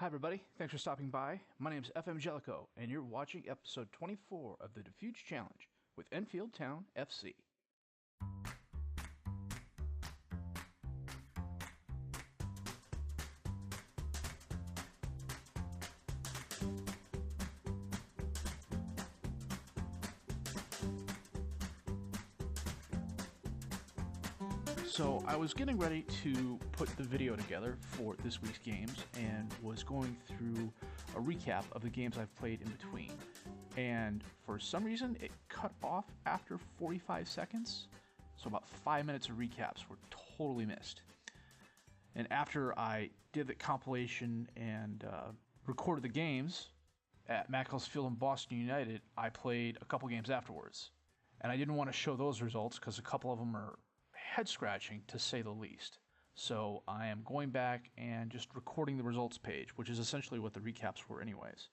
Hi everybody, thanks for stopping by. My name is FM18, and you're watching episode 24 of the Dafuge Challenge with Enfield Town FC. So I was getting ready to put the video together for this week's games and was going through a recap of the games I've played in between. And for some reason, it cut off after 45 seconds. So about 5 minutes of recaps were totally missed. And after I did the compilation and recorded the games at Macclesfield and Boston United, I played a couple games afterwards. And I didn't want to show those results because a couple of them are head-scratching, to say the least. So I am going back and just recording the results page, which is essentially what the recaps were anyways.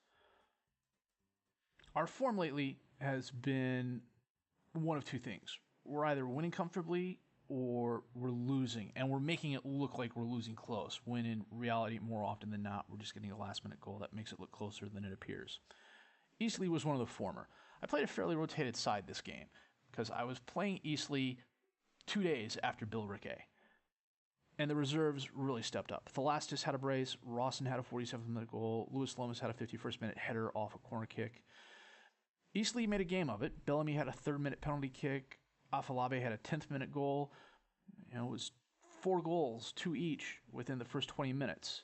Our form lately has been one of two things. We're either winning comfortably or we're losing, and we're making it look like we're losing close, when in reality, more often than not, we're just getting a last-minute goal that makes it look closer than it appears. Eastleigh was one of the former. I played a fairly rotated side this game, because I was playing Eastleigh 2 days after Bill Rickey. And the reserves really stepped up. Thelastis had a brace, Rawson had a 47th-minute goal, Lewis Lomas had a 51st-minute header off a corner kick. Eastleigh made a game of it. Bellamy had a 3rd-minute penalty kick. Afalabi had a 10th-minute goal. It was 4 goals, 2 each, within the first 20 minutes.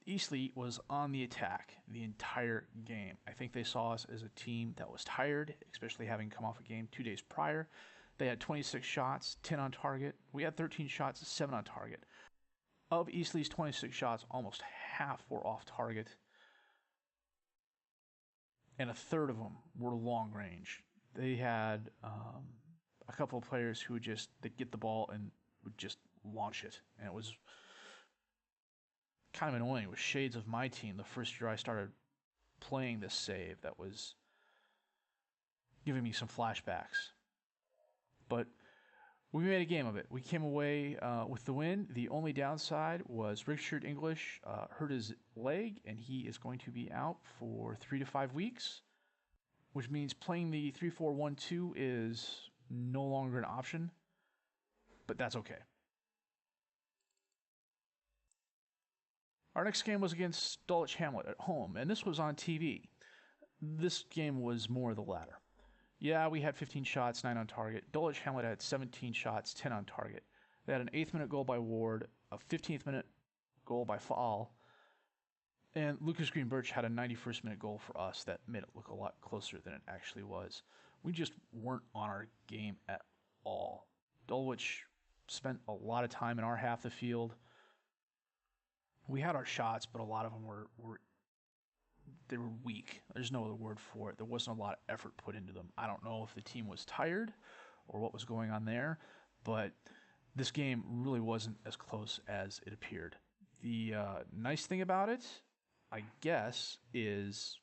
Eastleigh was on the attack the entire game. I think they saw us as a team that was tired, especially having come off a game 2 days prior. They had 26 shots, 10 on target. We had 13 shots, 7 on target. Of Eastleigh's 26 shots, almost half were off target. And a third of them were long range. They had a couple of players who they'd get the ball and would just launch it. And it was kind of annoying. It was shades of my team the first year I started playing this save that was giving me some flashbacks. But we made a game of it. We came away with the win. The only downside was Richard English hurt his leg, and he is going to be out for 3 to 5 weeks, which means playing the 3-4-1-2 is no longer an option, but that's okay. Our next game was against Dulwich Hamlet at home, and this was on TV. This game was more the latter. Yeah, we had 15 shots, 9 on target. Dulwich Hamlet had 17 shots, 10 on target. They had an 8th-minute goal by Ward, a 15th-minute goal by Fall, and Lucas Green-Birch had a 91st-minute goal for us that made it look a lot closer than it actually was. We just weren't on our game at all. Dulwich spent a lot of time in our half the field. We had our shots, but a lot of them were weak. There's no other word for it. There wasn't a lot of effort put into them. I don't know if the team was tired or what was going on there, but this game really wasn't as close as it appeared. The nice thing about it, I guess, is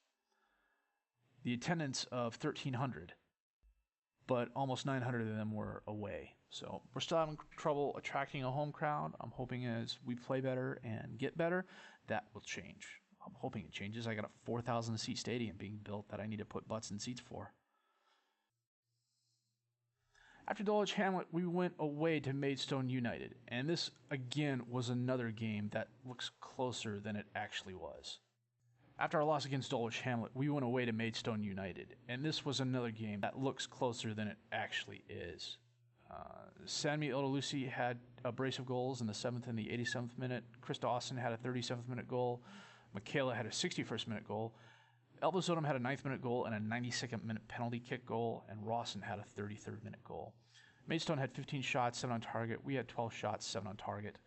the attendance of 1,300, but almost 900 of them were away. So we're still having trouble attracting a home crowd. I'm hoping as we play better and get better, that will change. I'm hoping it changes. I got a 4,000-seat stadium being built that I need to put butts in seats for. After Dulwich Hamlet, we went away to Maidstone United, and this, again, was another game that looks closer than it actually was. After our loss against Dulwich Hamlet, we went away to Maidstone United, and this was another game that looks closer than it actually is. Sammy Odalusi had a brace of goals in the 7th and the 87th minute. Chris Dawson had a 37th minute goal. Michaela had a 61st minute goal. Elvis Odom had a 9th minute goal and a 92nd minute penalty kick goal, and Rawson had a 33rd minute goal. Maidstone had 15 shots, 7 on target. We had 12 shots, 7 on target.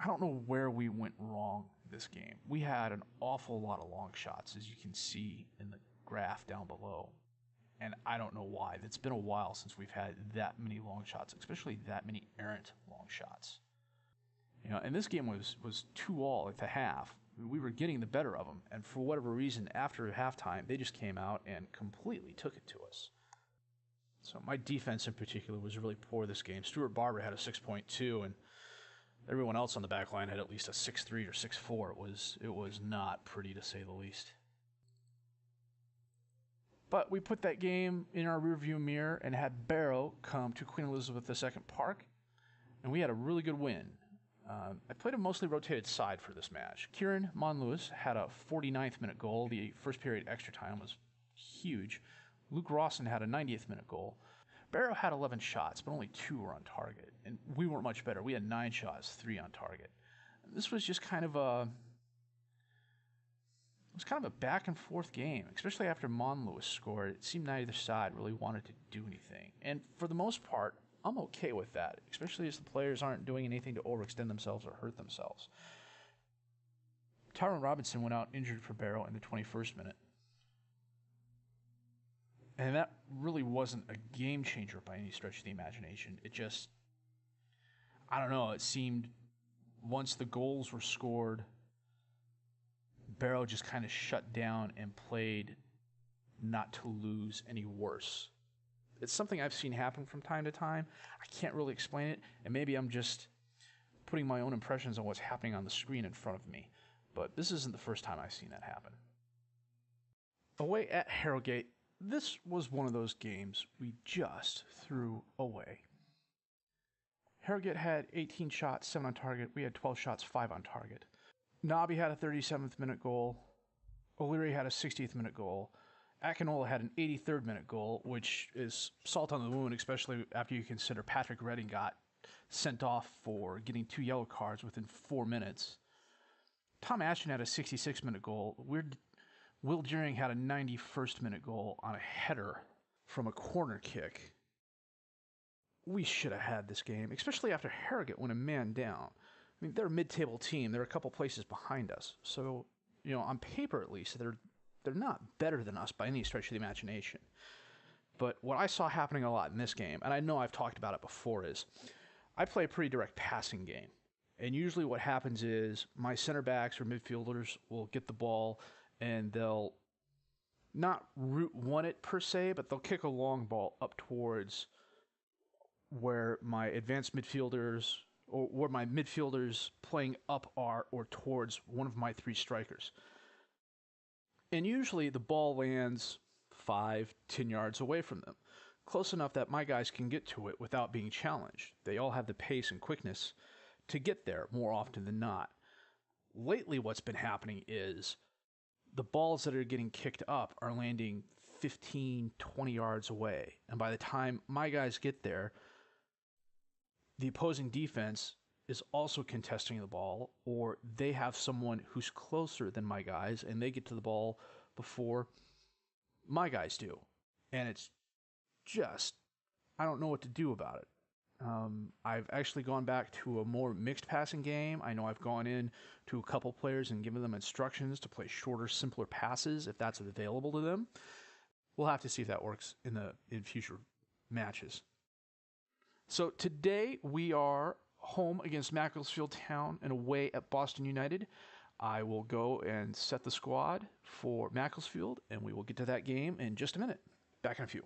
I don't know where we went wrong this game. We had an awful lot of long shots, as you can see in the graph down below. And I don't know why. It's been a while since we've had that many long shots, especially that many errant long shots. And this game was 2-2 at the half. We were getting the better of them, and for whatever reason, after halftime, they just came out and completely took it to us. So my defense in particular was really poor this game. Stuart Barber had a 6.2, and Everyone else on the back line had at least a 6'3" or 6'4". It was not pretty, to say the least. But we put that game in our rearview mirror and had Barrow come to Queen Elizabeth II Park, and we had a really good win. I played a mostly rotated side for this match. Kieran Monlewis had a 49th minute goal. The first period extra time was huge. Luke Rawson had a 90th minute goal. Barrow had 11 shots, but only 2 were on target. And we weren't much better. We had 9 shots, 3 on target. This was just kind of a back and forth game, especially after Monlewis scored. It seemed neither side really wanted to do anything. And for the most part, I'm okay with that, especially as the players aren't doing anything to overextend themselves or hurt themselves. Tyrone Robinson went out injured for Barrow in the 21st minute. And that really wasn't a game changer by any stretch of the imagination. It just, I don't know, it seemed once the goals were scored, Barrow just kind of shut down and played not to lose any worse. It's something I've seen happen from time to time. I can't really explain it, and maybe I'm just putting my own impressions on what's happening on the screen in front of me. But this isn't the first time I've seen that happen. Away at Harrogate, this was one of those games we just threw away. Harrogate had 18 shots, 7 on target. We had 12 shots, 5 on target. Nobby had a 37th minute goal. O'Leary had a 60th minute goal. Akinola had an 83rd minute goal, which is salt on the wound, especially after you consider Patrick Redding got sent off for getting 2 yellow cards within 4 minutes. Tom Ashton had a 66-minute goal. Will Deering had a 91st minute goal on a header from a corner kick. We should have had this game, especially after Harrogate went a man down. I mean, they're a mid-table team. They're a couple places behind us. So, on paper at least, they're not better than us by any stretch of the imagination. But what I saw happening a lot in this game, and I know I've talked about it before, is I play a pretty direct passing game. And usually what happens is my center backs or midfielders will get the ball and they'll not route one it per se, but they'll kick a long ball up towards where my advanced midfielders or where my midfielders playing up are, or towards one of my 3 strikers. And usually the ball lands 5-10 yards away from them, close enough that my guys can get to it without being challenged. They all have the pace and quickness to get there more often than not. Lately what's been happening is the balls that are getting kicked up are landing 15-20 yards away. And by the time my guys get there, the opposing defense is also contesting the ball, or they have someone who's closer than my guys, and they get to the ball before my guys do. And it's just, I don't know what to do about it. I've actually gone back to a more mixed passing game. I know I've gone in to a couple players and given them instructions to play shorter, simpler passes if that's available to them. We'll have to see if that works in future matches. So today we are home against Macclesfield Town and away at Boston United. I will go and set the squad for Macclesfield, and we will get to that game in just a minute. Back in a few.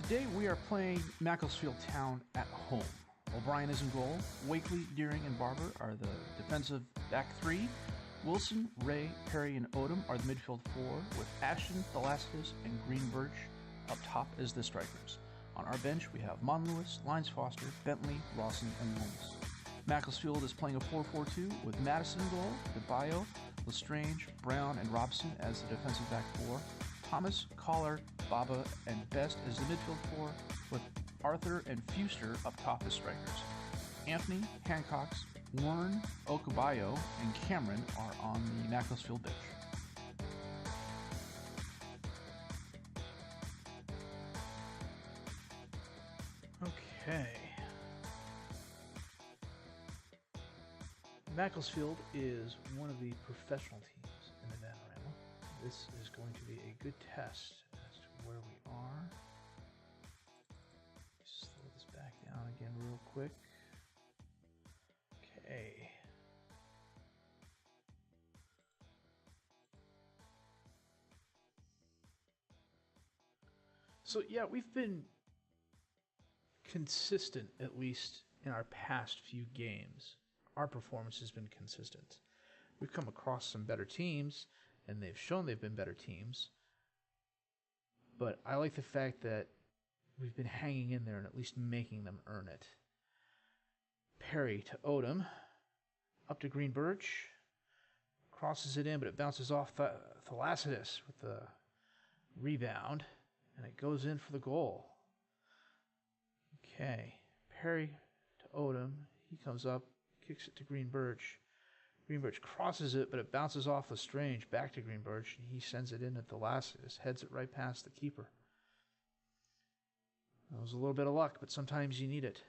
Today we are playing Macclesfield Town at home. O'Brien is in goal. Wakely, Deering, and Barber are the defensive back 3. Wilson, Ray, Perry, and Odom are the midfield 4, with Ashton, Velasquez, and Greenberg up top as the strikers. On our bench, we have Monlewis, Lyons Foster, Bentley, Rawson, and Holmes. Macclesfield is playing a 4-4-2 with Madison in goal, DeBayo, Lestrange, Brown, and Robson as the defensive back 4. Thomas, Collar, Baba, and Best as the midfield 4, with Arthur and Fuster up top as strikers. Anthony, Hancox, Warren, Okubayo, and Cameron are on the Macclesfield bench. Okay. Macclesfield is one of the professional teams in the Vanarama. This is going to be a good test as to where we are. This is quick. Okay. So yeah, we've been consistent, at least in our past few games. Our performance has been consistent. We've come across some better teams, and they've shown they've been better teams. But I like the fact that we've been hanging in there and at least making them earn it. Perry to Odom, up to Green Birch, crosses it in, but it bounces off Thalassides with the rebound, and it goes in for the goal. Okay, Perry to Odom, he comes up, kicks it to Green Birch. Green Birch crosses it, but it bounces off Lestrange back to Green Birch, and he sends it in at Thalassides, heads it right past the keeper. That was a little bit of luck, but sometimes you need it.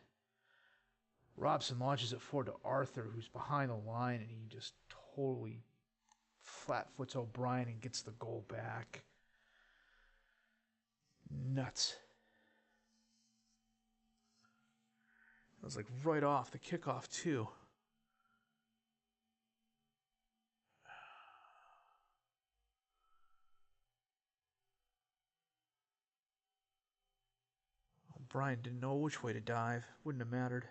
Robson launches it forward to Arthur, who's behind the line, and he just totally flat-foots O'Brien and gets the goal back. Nuts. It was like right off the kickoff, too. O'Brien didn't know which way to dive. Wouldn't have mattered.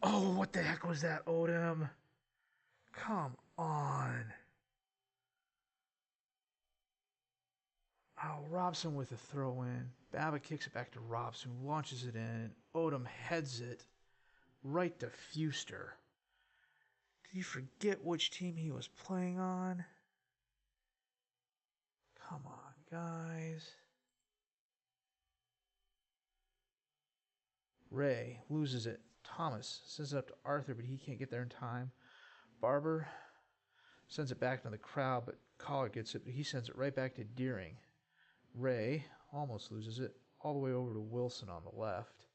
Oh, what the heck was that, Odom? Come on. Oh, Robson with a throw-in. Baba kicks it back to Robson, who launches it in. Odom heads it right to Fuster. Did you forget which team he was playing on? Come on, guys. Ray loses it. Thomas sends it up to Arthur, but he can't get there in time. Barber sends it back to the crowd, but Collar gets it, but he sends it right back to Deering. Ray almost loses it all the way over to Wilson on the left,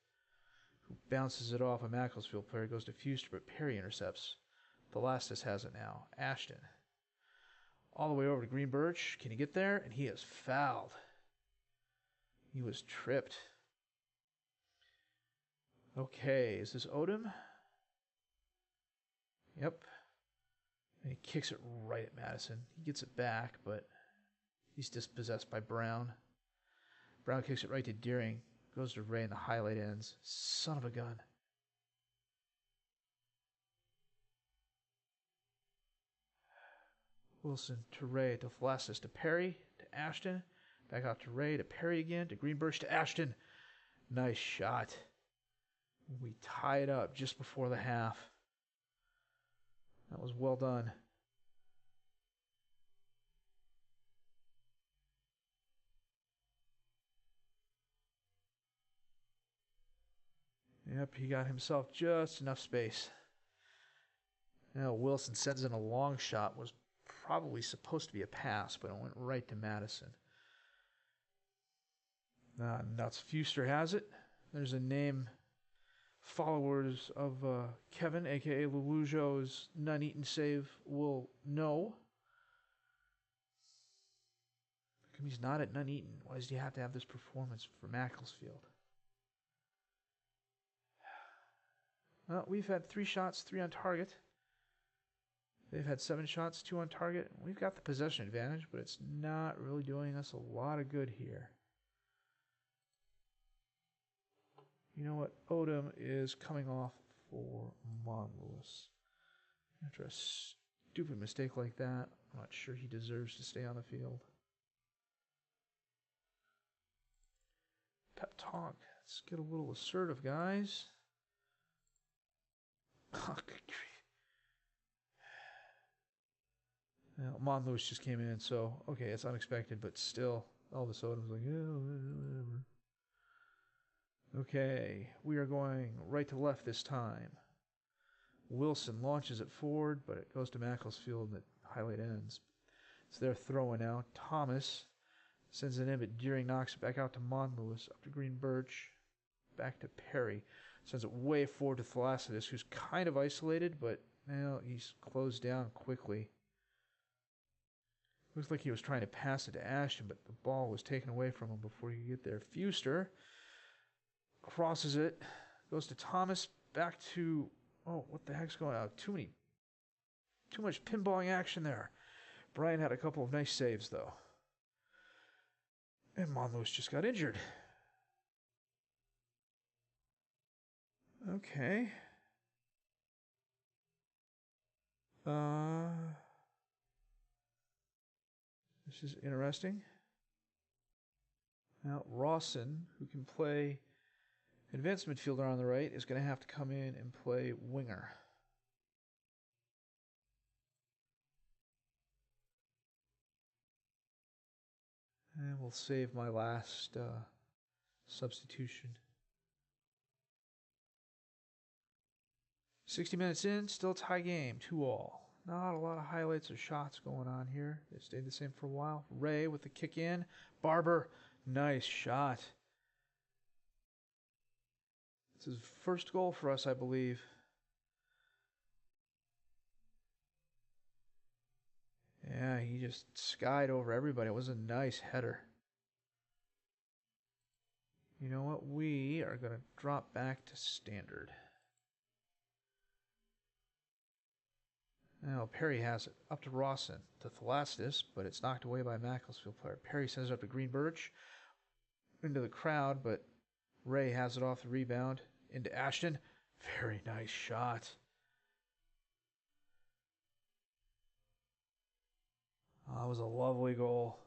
who bounces it off a Macclesfield player, goes to Fuster, but Perry intercepts. Thalassides has it now. Ashton. All the way over to Green Birch. Can he get there? And he is fouled. He was tripped. Okay, is this Odom? Yep. And he kicks it right at Madison. He gets it back, but he's dispossessed by Brown. Brown kicks it right to Deering. Goes to Ray and the highlight ends. Son of a gun. Wilson to Ray to Thalassides to Perry to Ashton. Back out to Ray to Perry again to Green Birch to Ashton. Nice shot. We tie it up just before the half. That was well done. Yep, he got himself just enough space. Now Wilson sends in a long shot. Was probably supposed to be a pass, but it went right to Madison. Nuts. Fuster has it. There's a name followers of Kevin, a.k.a. Lelujo's Nuneaton save, will know. How come he's not at Nuneaton? Why does he have to have this performance for Macclesfield? Well, we've had 3 shots, 3 on target. They've had 7 shots, 2 on target. We've got the possession advantage, but it's not really doing us a lot of good here. You know what? Odom is coming off for Monlewis. After a stupid mistake like that, I'm not sure he deserves to stay on the field. Pep talk. Let's get a little assertive, guys. Oh, good grief. Well, Monlewis just came in, so, okay, it's unexpected, but still, Elvis Odom's like, oh, whatever. Okay, we are going right to left this time. Wilson launches it forward, but it goes to Macclesfield and the highlight ends. So they're throwing out. Thomas sends it in, but Deering knocks it back out to Monlewis, up to Green Birch, back to Perry. Sends it way forward to Thalassides, who's kind of isolated, but well, he's closed down quickly. Looks like he was trying to pass it to Ashton, but the ball was taken away from him before he could get there. Fuster Crosses it. Goes to Thomas. Back to... Oh, what the heck's going on? Too much pinballing action there. Brian had a couple of nice saves, though. And Monlewis just got injured. Okay. This is interesting. Now, Rawson, who can play advanced midfielder on the right, is going to have to come in and play winger. And we'll save my last substitution. 60 minutes in, still tie game, 2-2. Not a lot of highlights or shots going on here. They stayed the same for a while. Ray with the kick in. Barber, nice shot. This is first goal for us, I believe. Yeah, he just skied over everybody. It was a nice header. You know what? We are going to drop back to standard. Now, Perry has it up to Rawson, to Thelastis, but it's knocked away by a Macclesfield player. Perry sends it up to Green Birch, into the crowd, but Ray has it off the rebound, into Ashton. Very nice shot. Oh, that was a lovely goal.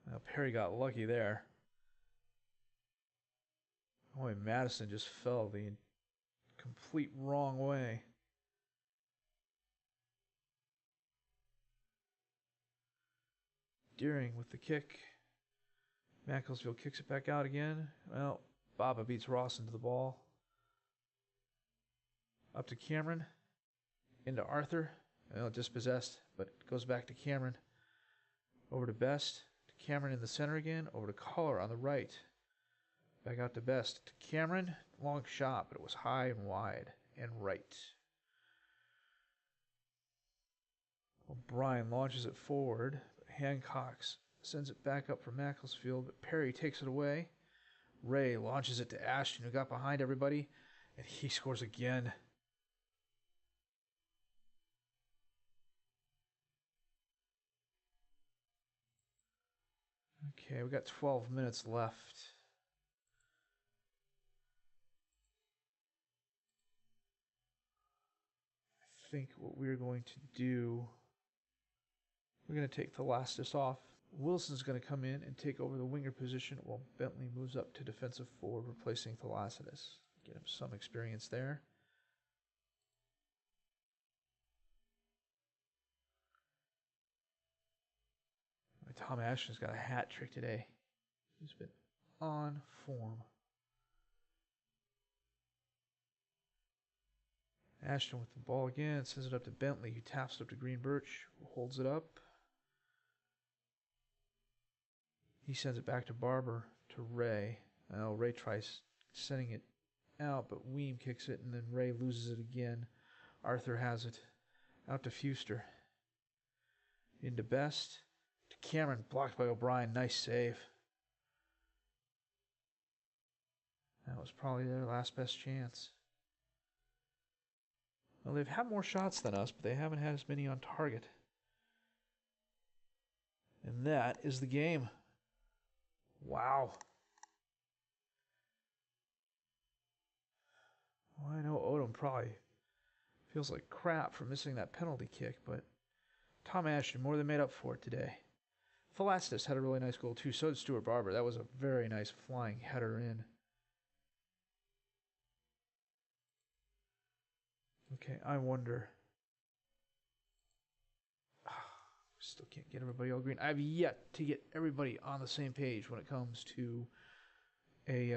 Now, Perry got lucky there. Boy, Madison just fell the complete wrong way. Deering with the kick. Macclesfield kicks it back out again. Well, Baba beats Rawson to the ball. Up to Cameron. Into Arthur. Well, dispossessed, but goes back to Cameron. Over to Best. To Cameron in the center again. Over to Collar on the right. Back out to Best. To Cameron. Long shot, but it was high and wide and right. O'Brien launches it forward. Hancock sends it back up for Macclesfield, but Perry takes it away. Ray launches it to Ashton, who got behind everybody, and he scores again. Okay, we got 12 minutes left. I think what we're going to do, we're going to take Thelastis off. Wilson's going to come in and take over the winger position while Bentley moves up to defensive forward, replacing Thelastis. Get him some experience there. Tom Ashton's got a hat trick today. He's been on form. Ashton with the ball again, sends it up to Bentley, who taps it up to Green Birch, who holds it up. He sends it back to Barber, to Ray. Well, Ray tries sending it out, but Weem kicks it, and then Ray loses it again. Arthur has it. Out to Fuster. Into Best. To Cameron, blocked by O'Brien. Nice save. That was probably their last best chance. Well, they've had more shots than us, but they haven't had as many on target. And that is the game. Wow. Well, I know Odom probably feels like crap for missing that penalty kick, but Tom Ashton more than made up for it today. Thelastis had a really nice goal too. So did Stuart Barber. That was a very nice flying header in. Okay, I wonder. Still can't get everybody all green. I've yet to get everybody on the same page when it comes to a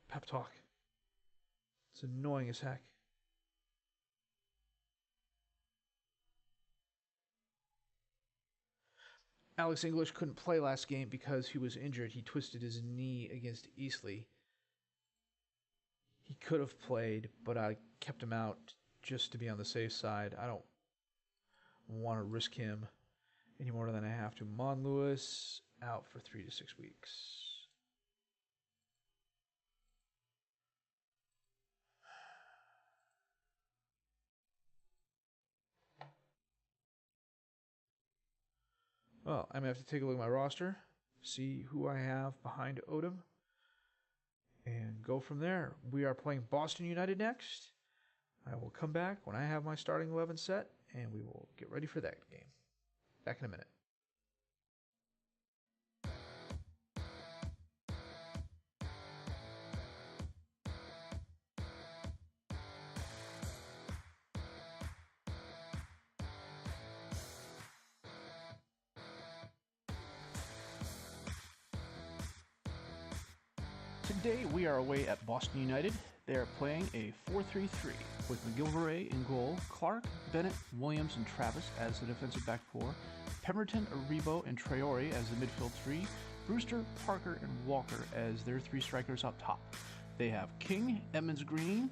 pep talk. It's annoying as heck. Alex English couldn't play last game because he was injured. He twisted his knee against Eastleigh. He could have played, but I kept him out just to be on the safe side. I don't want to risk him any more than I have have to. Mon Lewis out for 3 to 6 weeks. Well, I'm going to have to take a look at my roster, see who I have behind Odom, and go from there. We are playing Boston United next. I will come back when I have my starting 11 set, and we will get ready for that game. Back in a minute. Today we are away at Boston United. They are playing a 4-3-3 with McGillivray in goal, Clark, Bennett, Williams, and Travis as the defensive back four, Pemberton, Aribo, and Traore as the midfield three, Brewster, Parker, and Walker as their three strikers up top. They have King, Edmonds Green,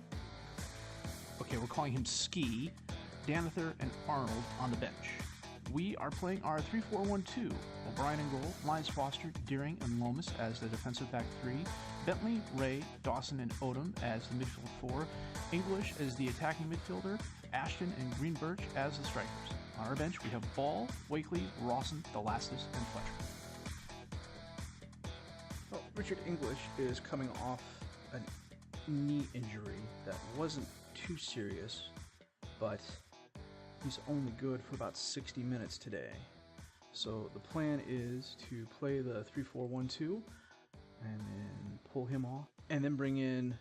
okay, we're calling him Ski, Danither, and Arnold on the bench. We are playing our 3-4-1-2. O'Brien in goal, Lyons Foster, Deering, and Lomas as the defensive back three, Bentley, Ray, Dawson, and Odom as the midfield four, English as the attacking midfielder, Ashton and Greenbirch as the strikers. On our bench, we have Ball, Wakely, Rawson, Delastis, and Fletcher. Well, Richard English is coming off a knee injury that wasn't too serious, but he's only good for about 60 minutes today. So the plan is to play the 3-4-1-2 and then pull him off, and then bring in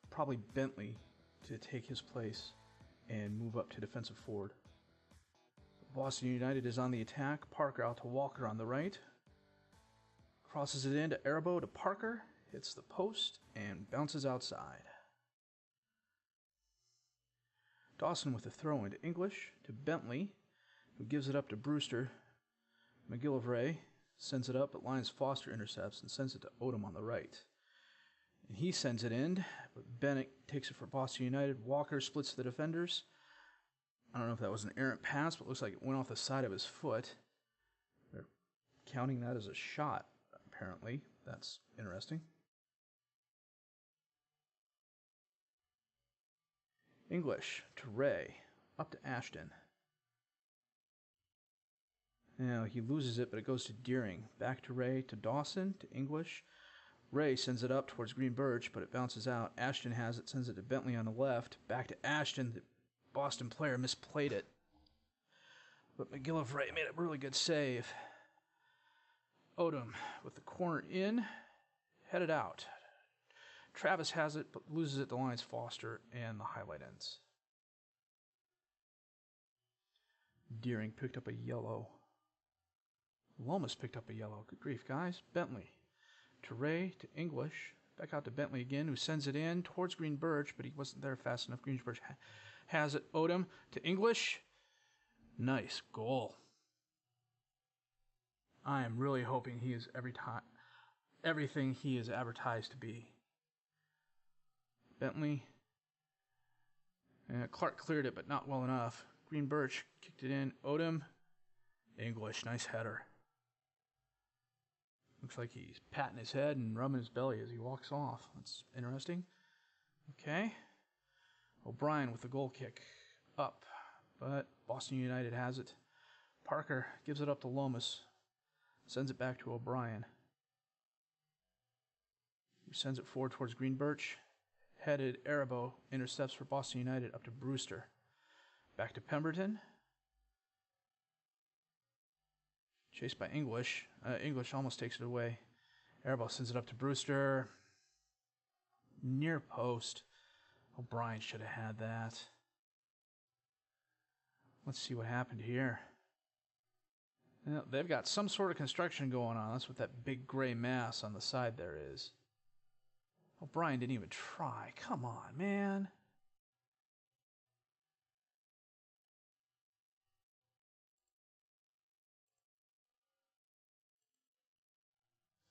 probably Bentley to take his place and move up to defensive forward. Boston United is on the attack. Parker out to Walker on the right. Crosses it into Aribo to Parker, hits the post, and bounces outside. Dawson with a throw into English to Bentley, who gives it up to Brewster. McGillivray sends it up, but Lyons Foster intercepts and sends it to Odom on the right. And he sends it in, but Bennett takes it for Boston United. Walker splits the defenders. I don't know if that was an errant pass, but it looks like it went off the side of his foot. They're counting that as a shot, apparently. That's interesting. English to Ray, up to Ashton. Now he loses it, but it goes to Deering. Back to Ray, to Dawson, to English. Ray sends it up towards Greenbirch, but it bounces out. Ashton has it, sends it to Bentley on the left. Back to Ashton. The Boston player misplayed it, but McGillivray made a really good save. Odom with the corner in, headed out. Travis has it, but loses it to Lyons Foster, and the highlight ends. Deering picked up a yellow. Lomas picked up a yellow. Good grief, guys. Bentley to Ray, to English. Back out to Bentley again, who sends it in towards Greenbirch, but he wasn't there fast enough. Greenbirch has it. Odom to English. Nice goal. I am really hoping he is everything he is advertised to be. Bentley. Clark cleared it, but not well enough. Greenbirch kicked it in. Odom. English. Nice header. Looks like he's patting his head and rubbing his belly as he walks off. That's interesting. Okay. O'Brien with the goal kick. Up. But Boston United has it. Parker gives it up to Lomas. Sends it back to O'Brien. Who sends it forward towards Greenbirch. Headed Aribo intercepts for Boston United up to Brewster. Back to Pemberton. Chased by English. English almost takes it away. Aribo sends it up to Brewster. Near post. O'Brien should have had that. Let's see what happened here. Now, they've got some sort of construction going on. That's what that big gray mass on the side there is. O'Brien didn't even try. Come on, man.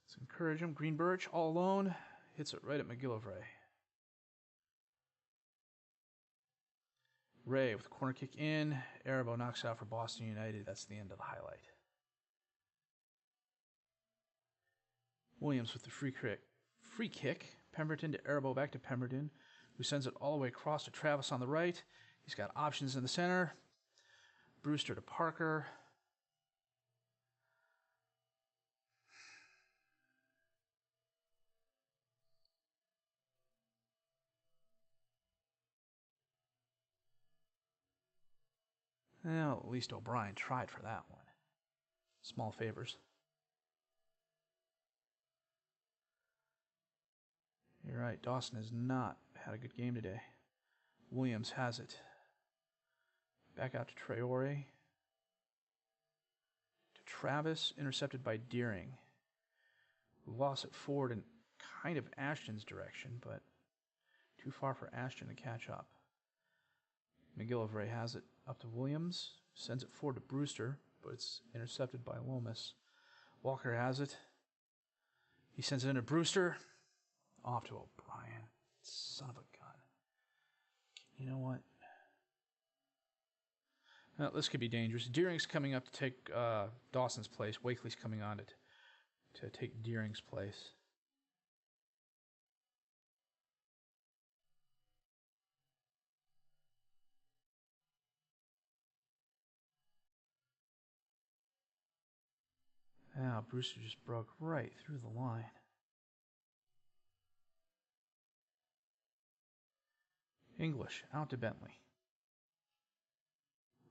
Let's encourage him. Greenbirch all alone. Hits it right at McGillivray. Ray with a corner kick in. Arabo knocks out for Boston United. That's the end of the highlight. Williams with the free kick. Pemberton to Arabo, back to Pemberton, who sends it all the way across to Travis on the right. He's got options in the center. Brewster to Parker. Well, at least O'Brien tried for that one. Small favors. You're right, Dawson has not had a good game today. Williams has it. Back out to Traore. To Travis, intercepted by Deering, who lost it forward in kind of Ashton's direction, but too far for Ashton to catch up. McGillivray has it up to Williams, sends it forward to Brewster, but it's intercepted by Lomas. Walker has it. He sends it into Brewster. Off to O'Brien. Son of a gun. You know what? Well, this could be dangerous. Deering's coming up to take Dawson's place. Wakely's coming on to take Deering's place. Now, Brewster just broke right through the line. English out to Bentley.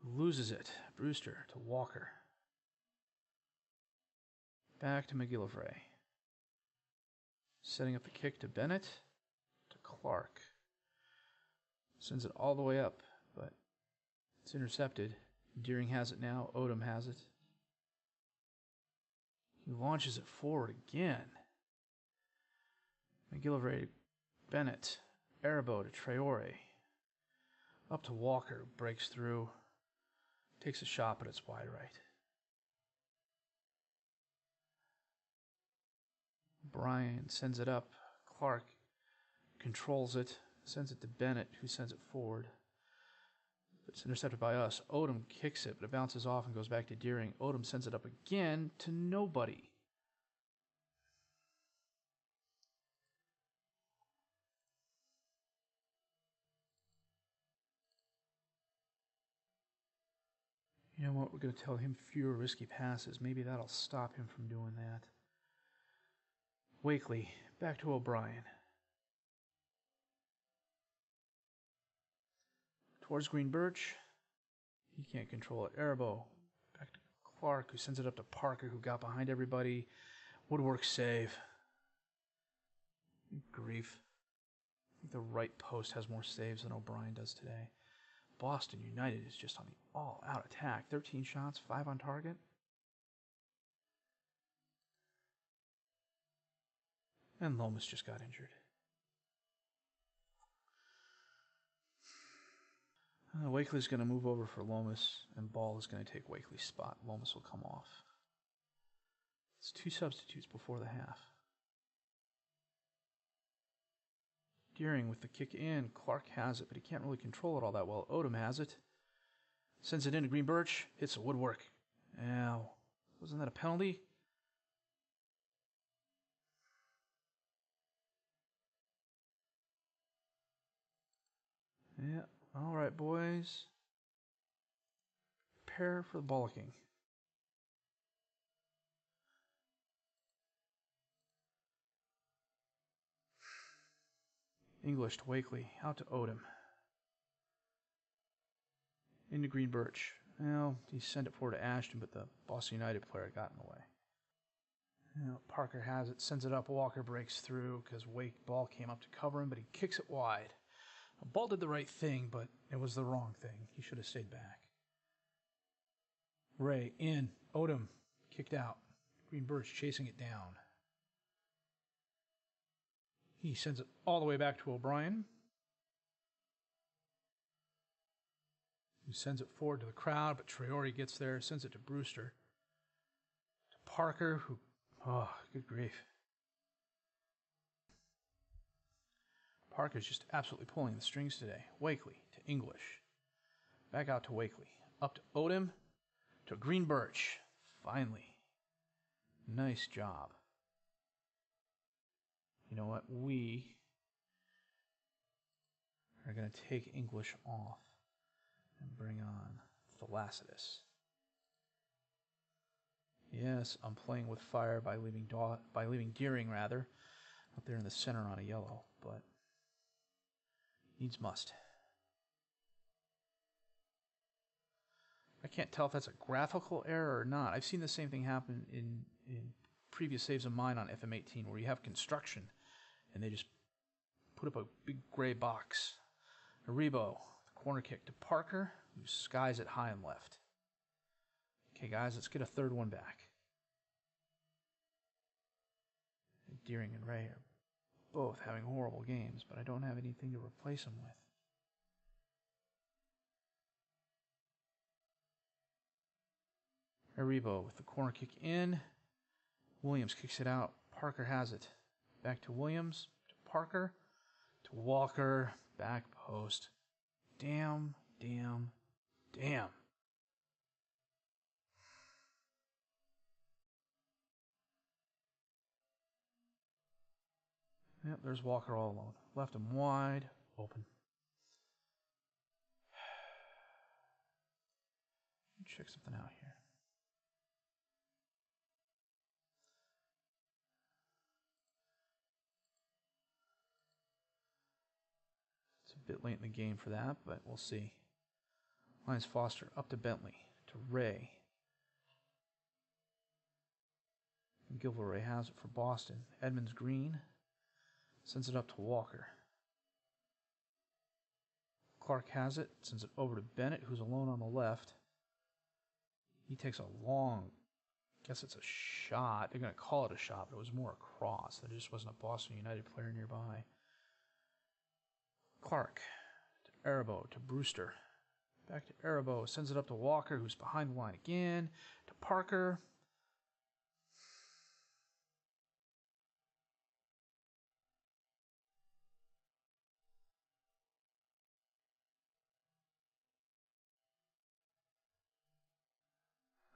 Loses it. Brewster to Walker. Back to McGillivray. Setting up the kick to Bennett. To Clark. Sends it all the way up, but it's intercepted. Deering has it now. Odom has it. He launches it forward again. McGillivray to Bennett. Arabo to Traore. Up to Walker. Breaks through. Takes a shot, but it's wide right. Bryan sends it up. Clark controls it. Sends it to Bennett, who sends it forward. It's intercepted by us. Odom kicks it, but it bounces off and goes back to Deering. Odom sends it up again to nobody. You know what? We're going to tell him fewer risky passes. Maybe that'll stop him from doing that. Wakely, back to O'Brien. Towards Green Birch. He can't control it. Arabo, back to Clark, who sends it up to Parker, who got behind everybody. Woodwork save. Grief. I think the right post has more saves than O'Brien does today. Boston United is just on the all-out attack. 13 shots, 5 on target. And Lomas just got injured. Wakely's going to move over for Lomas, and Ball is going to take Wakely's spot. Lomas will come off. It's 2 substitutes before the half. Deering with the kick in. Clark has it, but he can't really control it all that well. Odom has it. Sends it into Green Birch. Hits the woodwork. Ow. Wasn't that a penalty? Yeah. All right, boys. Prepare for the bollocking. English to Wakely. Out to Odom. Into Green Birch. Well, he sent it forward to Ashton, but the Boston United player got in the way. Parker has it, sends it up. Walker breaks through because Ball came up to cover him, but he kicks it wide. Ball did the right thing, but it was the wrong thing. He should have stayed back. Ray in. Odom kicked out. Green Birch chasing it down. He sends it all the way back to O'Brien, who sends it forward to the crowd, but Traore gets there, sends it to Brewster. To Parker, who, oh, good grief. Parker's just absolutely pulling the strings today. Wakely to English. Back out to Wakely. Up to Odom. To Green Birch. Finally. Nice job. You know what? We are going to take English off and bring on Thalassius. Yes, I'm playing with fire by leaving Deering rather up there in the center on a yellow, but needs must. I can't tell if that's a graphical error or not. I've seen the same thing happen in previous saves of mine on FM18 where you have construction and they just put up a big gray box. Aribo, the corner kick to Parker, who skies it high and left. Okay, guys, let's get a third one back. Deering and Ray are both having horrible games, but I don't have anything to replace them with. Aribo with the corner kick in. Williams kicks it out. Parker has it. Back to Williams. To Parker. To Walker. Back post. Damn. Yep, there's Walker all alone. Left him wide open. Check something out here. It's a bit late in the game for that, but we'll see. Lions Foster up to Bentley, to Ray. And Gilvray has it for Boston. Edmonds Green sends it up to Walker. Clark has it, sends it over to Bennett, who's alone on the left. He takes a long, I guess it's a shot. They're going to call it a shot, but it was more a cross. There just wasn't a Boston United player nearby. Clark to Aribo, to Brewster. Back to Aribo, sends it up to Walker, who's behind the line again. To Parker.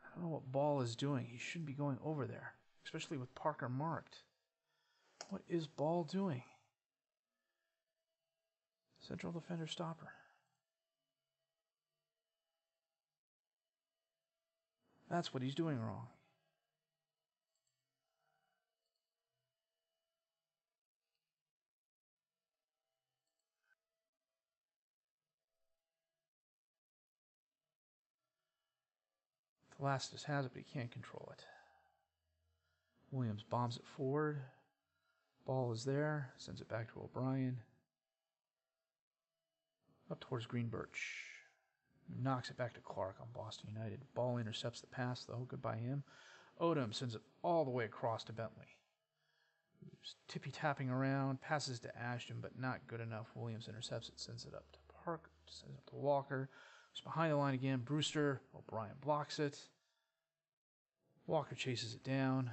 I don't know what Ball is doing. He shouldn't be going over there, especially with Parker marked. What is Ball doing? Central defender stopper. That's what he's doing wrong. Thalassius has it, but he can't control it. Williams bombs it forward. Ball is there. Sends it back to O'Brien. Up towards Green Birch. Knocks it back to Clark on Boston United. Ball intercepts the pass, though. Goodbye him. Odom sends it all the way across to Bentley. Who's tippy-tapping around. Passes to Ashton, but not good enough. Williams intercepts it. Sends it up to Park. Sends it up to Walker. Who's behind the line again. Brewster. O'Brien blocks it. Walker chases it down.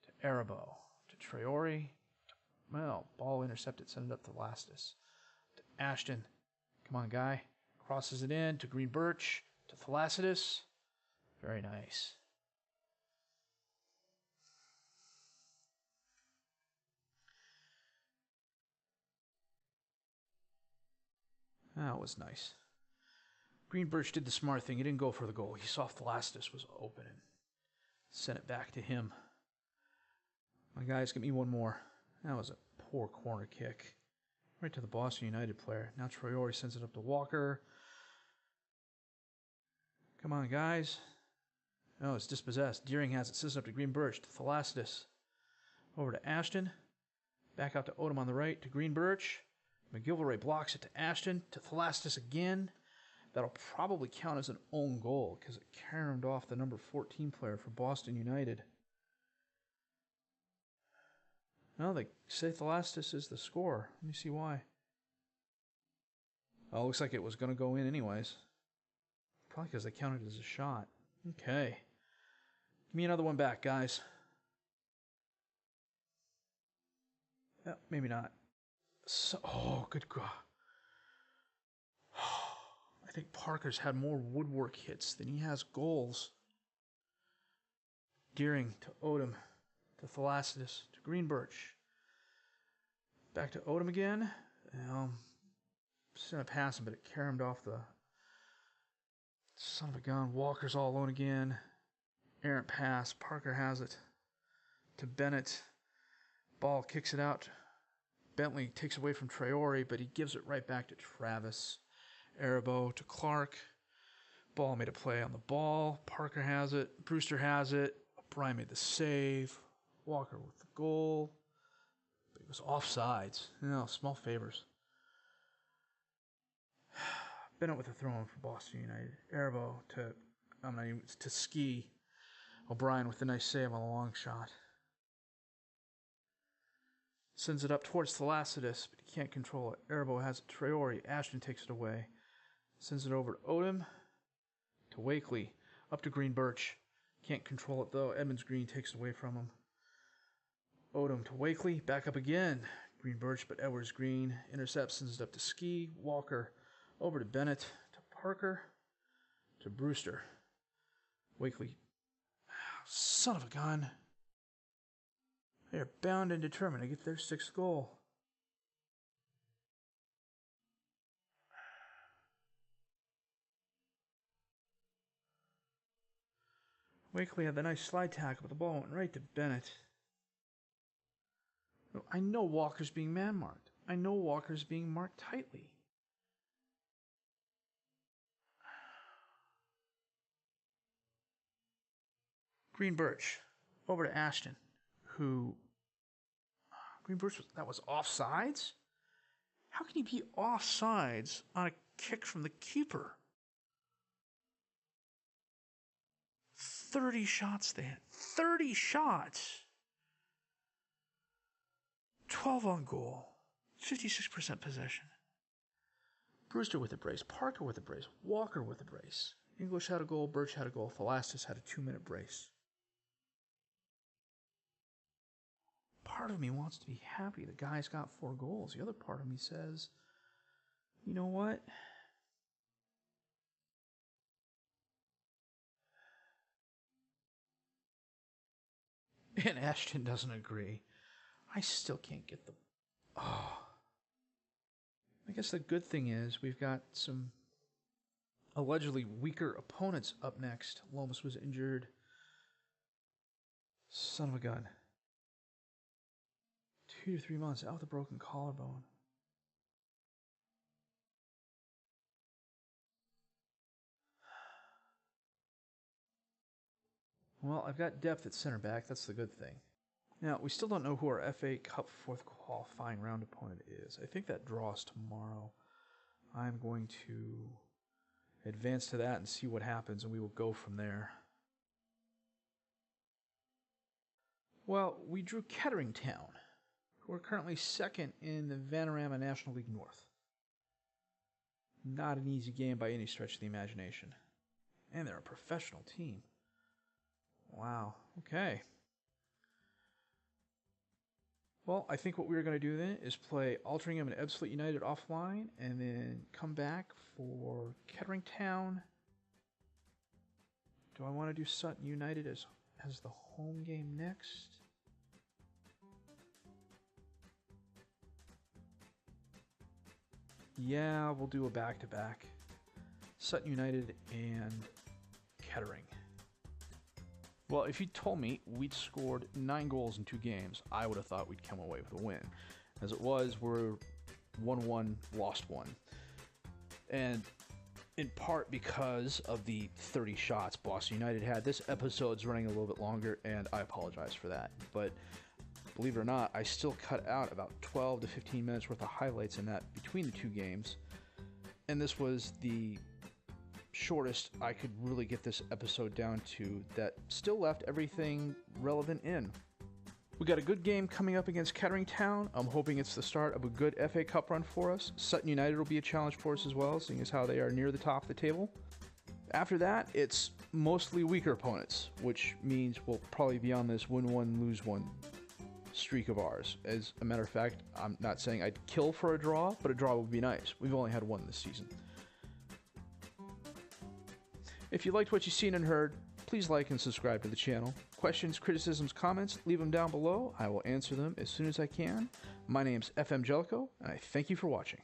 To Aribo. To Traore. Well, ball intercepted. Send it up to Thalassius. To Ashton. Come on, guy. Crosses it in to Green Birch, to Thalassius. Very nice. That was nice. Green Birch did the smart thing. He didn't go for the goal. He saw Thalassius was open and sent it back to him. My guys, give me one more. That was a poor corner kick. Right to the Boston United player. Now Traore sends it up to Walker. Come on, guys. Oh, it's dispossessed. Deering has it. Sends it up to Green Birch. To Thalassius. Over to Ashton. Back out to Odom on the right. To Green Birch. McGilvray blocks it to Ashton. To Thalassius again. That'll probably count as an own goal because it caromed off the number 14 player for Boston United. No, they say Thalassius is the scorer. Let me see why. Oh, looks like it was going to go in anyways. Probably because they counted it as a shot. Okay. Give me another one back, guys. Yeah, maybe not. So, oh, good God. think Parker's had more woodwork hits than he has goals. Deering to Odom, to Thalassides, to Greenbirch. Back to Odom again. Just going to pass him, but it caromed off the son of a gun. Walker's all alone again. Errant pass. Parker has it to Bennett. Ball kicks it out. Bentley takes away from Traore, but he gives it right back to Travis. Arabo to Clark. Ball made a play on the ball. Parker has it. Brewster has it. O'Brien made the save. Walker with the goal. But it was offsides. Small favors. Bennett with a throw-in for Boston United. Arabo to Ski. O'Brien with the nice save on the long shot. Sends it up towards Thalassides, but he can't control it. Arabo has it. Traore. Ashton takes it away. Sends it over to Odom. To Wakely. Up to Greenbirch. Can't control it though. Edmonds Green takes it away from him. Odom to Wakely. Back up again. Greenbirch, but Edwards Green intercepts. Sends it up to Ski. Walker. Over to Bennett. To Parker. To Brewster. Wakely. Son of a gun. They are bound and determined to get their 6th goal. Wakely had the nice slide tackle, but the ball went right to Bennett. I know Walker's being man-marked. I know Walker's being marked tightly. Greenbirch over to Ashton, who Greenbirch that was offsides? How can he be offsides on a kick from the keeper? 30 shots they had. 30 shots! 12 on goal. 56% possession. Brewster with a brace. Parker with a brace. Walker with a brace. English had a goal. Birch had a goal. Thalassides had a 2-minute brace. Part of me wants to be happy the guy's got 4 goals. The other part of me says, you know what? And Ashton doesn't agree. I still can't get the... I guess the good thing is we've got some allegedly weaker opponents up next. Lomas was injured. Son of a gun. 2 to 3 months out with a broken collarbone. Well, I've got depth at center back. That's the good thing. Now, we still don't know who our FA Cup 4th qualifying round opponent is. I think that draws tomorrow. I'm going to advance to that and see what happens, and we will go from there. Well, we drew Kettering Town, who are currently 2nd in the Vanarama National League North. Not an easy game by any stretch of the imagination. And they're a professional team. Wow, okay. Well, I think what we're going to do then is play Altrincham and Ebbsfleet United offline, and then come back for Kettering Town. Do I want to do Sutton United as the home game next? Yeah, we'll do a back-to-back. Sutton United and Kettering. Well, if you told me we'd scored 9 goals in 2 games, I would have thought we'd come away with a win. As it was, we're 1-1, lost 1. And in part because of the 30 shots Boston United had. This episode's running a little bit longer, and I apologize for that. But believe it or not, I still cut out about 12 to 15 minutes worth of highlights in that between the 2 games. And this was the shortest I could really get this episode down to that still left everything relevant in. We got a good game coming up against Kettering Town. I'm hoping it's the start of a good FA Cup run for us. Sutton United will be a challenge for us as well, seeing as how they are near the top of the table. After that, it's mostly weaker opponents, which means we'll probably be on this win 1, lose 1 streak of ours. As a matter of fact, I'm not saying I'd kill for a draw, but a draw would be nice. We've only had 1 this season. If you liked what you've seen and heard, please like and subscribe to the channel. Questions, criticisms, comments, leave them down below. I will answer them as soon as I can. My name's FM18, and I thank you for watching.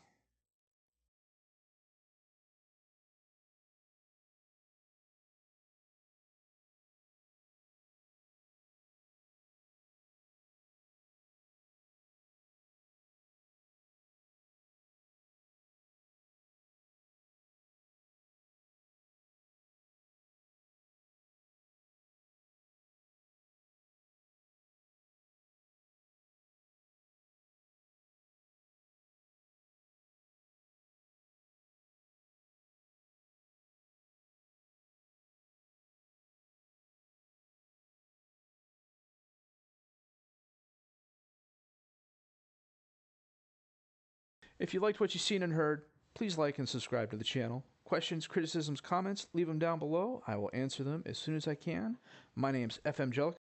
If you liked what you've seen and heard, please like and subscribe to the channel. Questions, criticisms, comments, leave them down below. I will answer them as soon as I can. My name's FM18.